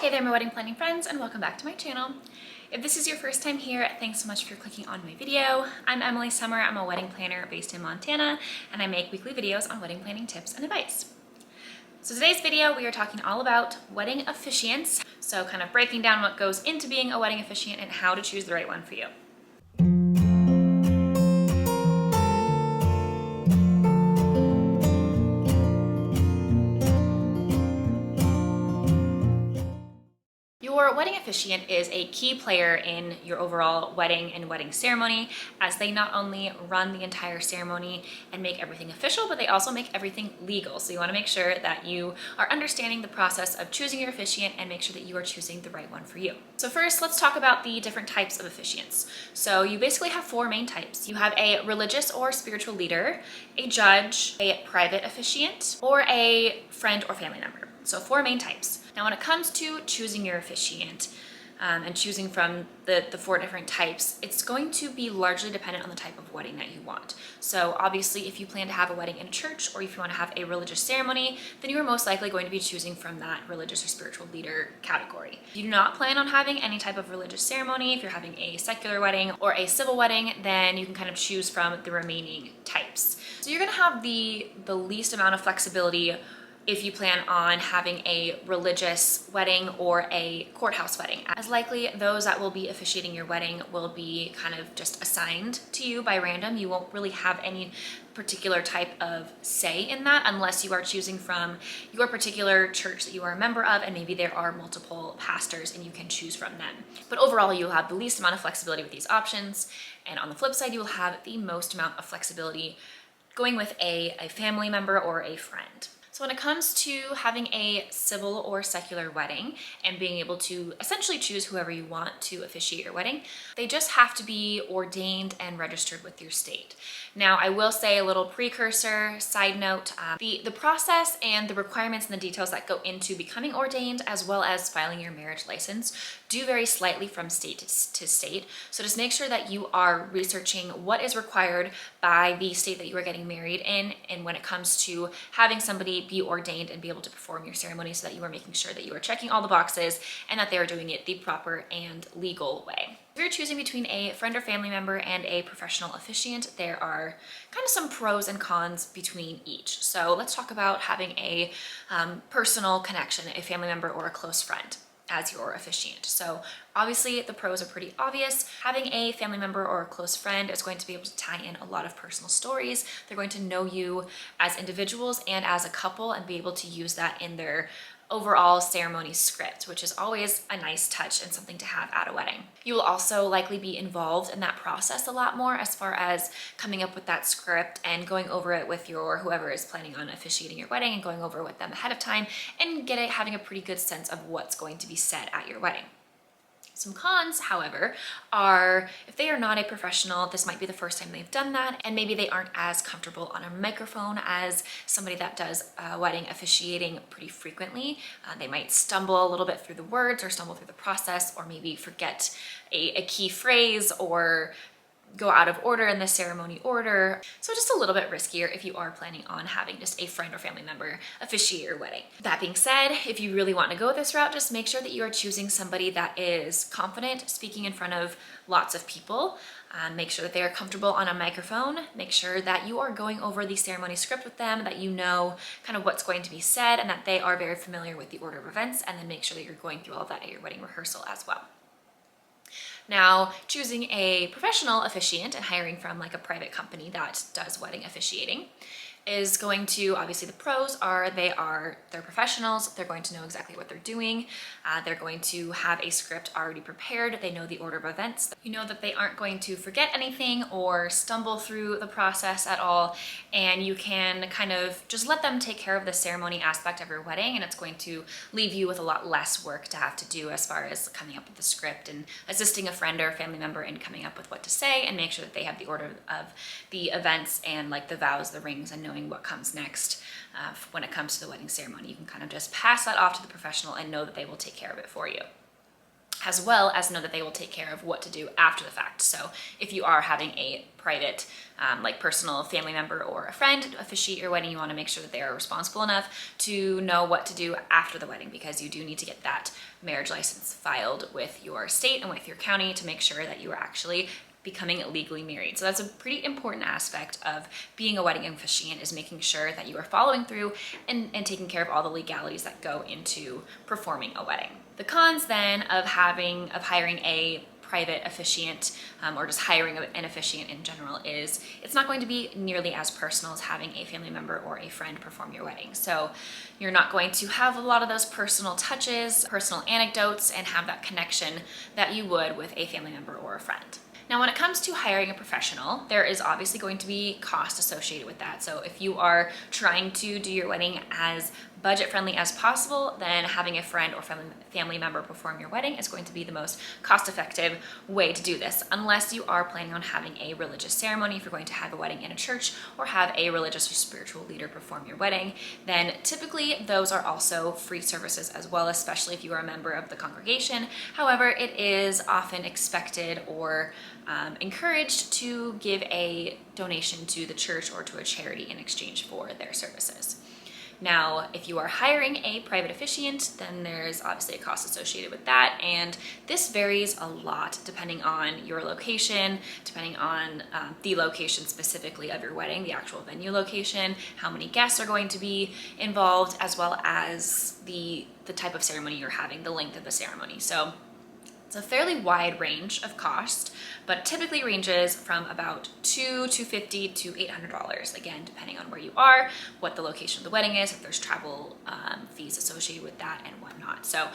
Hey there, my wedding planning friends, and welcome back to my channel. If this is your first time here, thanks so much for clicking on my video. I'm Emily Summer. I'm a wedding planner based in Montana, and I make weekly videos on wedding planning tips and advice. So today's video, we are talking all about wedding officiants. So kind of breaking down what goes into being a wedding officiant and how to choose the right one for you. Your wedding officiant is a key player in your overall wedding and wedding ceremony, as they not only run the entire ceremony and make everything official, but they also make everything legal. So you want to make sure that you are understanding the process of choosing your officiant and make sure that you are choosing the right one for you. So first, let's talk about the different types of officiants. So you basically have four main types. You have a religious or spiritual leader, a judge, a private officiant, or a friend or family member. So four main types. Now, when it comes to choosing your officiant and choosing from the four different types, it's going to be largely dependent on the type of wedding that you want. So obviously, if you plan to have a wedding in a church or if you want to have a religious ceremony, then you are most likely going to be choosing from that religious or spiritual leader category. If you do not plan on having any type of religious ceremony, if you're having a secular wedding or a civil wedding, then you can kind of choose from the remaining types. So you're going to have the least amount of flexibility if you plan on having a religious wedding or a courthouse wedding. As likely, those that will be officiating your wedding will be kind of just assigned to you by random. You won't really have any particular type of say in that unless you are choosing from your particular church that you are a member of, and maybe there are multiple pastors and you can choose from them. But overall, you'll have the least amount of flexibility with these options. And on the flip side, you will have the most amount of flexibility going with a family member or a friend. So when it comes to having a civil or secular wedding and being able to essentially choose whoever you want to officiate your wedding, they just have to be ordained and registered with your state. Now, I will say a little precursor, side note, the process and the requirements and the details that go into becoming ordained as well as filing your marriage license do vary slightly from state to state. So just make sure that you are researching what is required by the state that you are getting married in, and when it comes to having somebody be ordained and be able to perform your ceremony, so that you are making sure that you are checking all the boxes and that they are doing it the proper and legal way. If you're choosing between a friend or family member and a professional officiant, there are kind of some pros and cons between each. So let's talk about having a personal connection, a family member or a close friend as your officiant. So obviously the pros are pretty obvious. Having a family member or a close friend is going to be able to tie in a lot of personal stories. They're going to know you as individuals and as a couple and be able to use that in their overall ceremony script, which is always a nice touch and something to have at a wedding. You will also likely be involved in that process a lot more as far as coming up with that script and going over it with your whoever is planning on officiating your wedding and going over it with them ahead of time and having a pretty good sense of what's going to be said at your wedding. Some cons, however, are if they are not a professional, this might be the first time they've done that, and maybe they aren't as comfortable on a microphone as somebody that does wedding officiating pretty frequently. They might stumble a little bit through the words or stumble through the process, or maybe forget a key phrase or go out of order in the ceremony order. So just a little bit riskier if you are planning on having just a friend or family member officiate your wedding. That being said, if you really want to go this route, just make sure that you are choosing somebody that is confident speaking in front of lots of people. Make sure that they are comfortable on a microphone. Make sure that you are going over the ceremony script with them, that you know kind of what's going to be said, and that they are very familiar with the order of events, and then make sure that you're going through all of that at your wedding rehearsal as well. Now, choosing a professional officiant and hiring from like a private company that does wedding officiating is going to, obviously the pros are they're professionals, they're going to know exactly what they're doing, they're going to have a script already prepared, they know the order of events, you know that they aren't going to forget anything or stumble through the process at all, and you can kind of just let them take care of the ceremony aspect of your wedding, and it's going to leave you with a lot less work to have to do as far as coming up with the script and assisting a friend or a family member in coming up with what to say, and make sure that they have the order of the events and like the vows, the rings, and knowing what comes next when it comes to the wedding ceremony. You can kind of just pass that off to the professional and know that they will take care of it for you. as well as know that they will take care of what to do after the fact. So if you are having a private, like personal family member or a friend officiate your wedding, you want to make sure that they are responsible enough to know what to do after the wedding, because you do need to get that marriage license filed with your state and with your county to make sure that you are actually becoming legally married. So that's a pretty important aspect of being a wedding officiant, is making sure that you are following through and taking care of all the legalities that go into performing a wedding. The cons then of hiring a private officiant, or just hiring an officiant in general, is it's not going to be nearly as personal as having a family member or a friend perform your wedding. So you're not going to have a lot of those personal touches, personal anecdotes, and have that connection that you would with a family member or a friend. Now, when it comes to hiring a professional, there is obviously going to be cost associated with that. So if you are trying to do your wedding as budget friendly as possible, then having a friend or family member perform your wedding is going to be the most cost effective way to do this, unless you are planning on having a religious ceremony. If you're going to have a wedding in a church or have a religious or spiritual leader perform your wedding, then typically those are also free services as well, especially if you are a member of the congregation. However, it is often expected or encouraged to give a donation to the church or to a charity in exchange for their services. Now, if you are hiring a private officiant, then there's obviously a cost associated with that, and this varies a lot depending on your location, depending on the location specifically of your wedding, the actual venue location, how many guests are going to be involved, as well as the type of ceremony you're having, the length of the ceremony. So it's a fairly wide range of cost, but typically ranges from about $250 to $800, again, depending on where you are, what the location of the wedding is, if there's travel fees associated with that and whatnot. So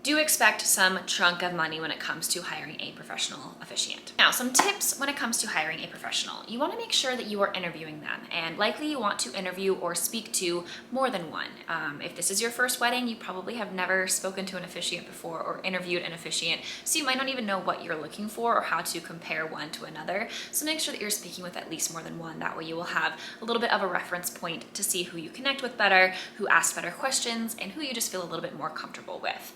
do expect some chunk of money when it comes to hiring a professional officiant. Now, some tips when it comes to hiring a professional. You want to make sure that you are interviewing them, and likely you want to interview or speak to more than one. If this is your first wedding, you probably have never spoken to an officiant before or interviewed an officiant, so you might not even know what you're looking for or how to compare one to another. So make sure that you're speaking with at least more than one. That way you will have a little bit of a reference point to see who you connect with better, who asks better questions, and who you just feel a little bit more comfortable with.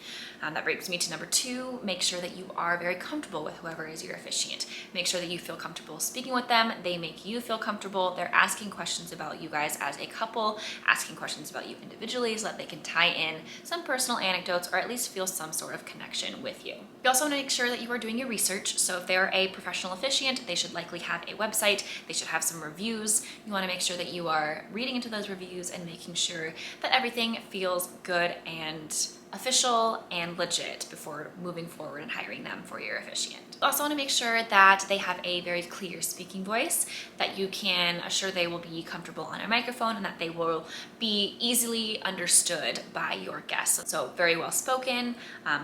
That brings me to number 2, make sure that you are very comfortable with whoever is your officiant. Make sure that you feel comfortable speaking with them, they make you feel comfortable, they're asking questions about you guys as a couple, asking questions about you individually so that they can tie in some personal anecdotes or at least feel some sort of connection with you. You also want to make sure that you are doing your research. So if they're a professional officiant, they should likely have a website, they should have some reviews. You want to make sure that you are reading into those reviews and making sure that everything feels good and official and legit before moving forward and hiring them for your officiant. You also want to make sure that they have a very clear speaking voice, that you can assure they will be comfortable on a microphone and that they will be easily understood by your guests. So very well spoken,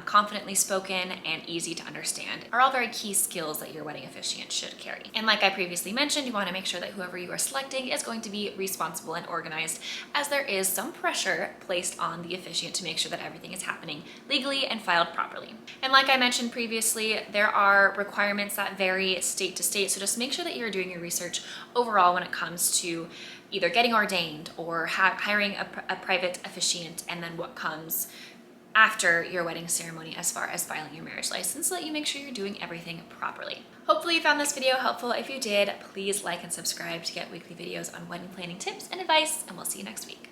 confidently spoken, and easy to understand are all very key skills that your wedding officiant should carry. And like I previously mentioned, you want to make sure that whoever you are selecting is going to be responsible and organized, as there is some pressure placed on the officiant to make sure that everything is happening legally and filed properly. And like I mentioned previously, there are requirements that vary state to state, so just make sure that you're doing your research overall when it comes to either getting ordained or hiring a private officiant, and then what comes after your wedding ceremony as far as filing your marriage license, so that you make sure you're doing everything properly. Hopefully you found this video helpful. If you did, please like and subscribe to get weekly videos on wedding planning tips and advice, and we'll see you next week.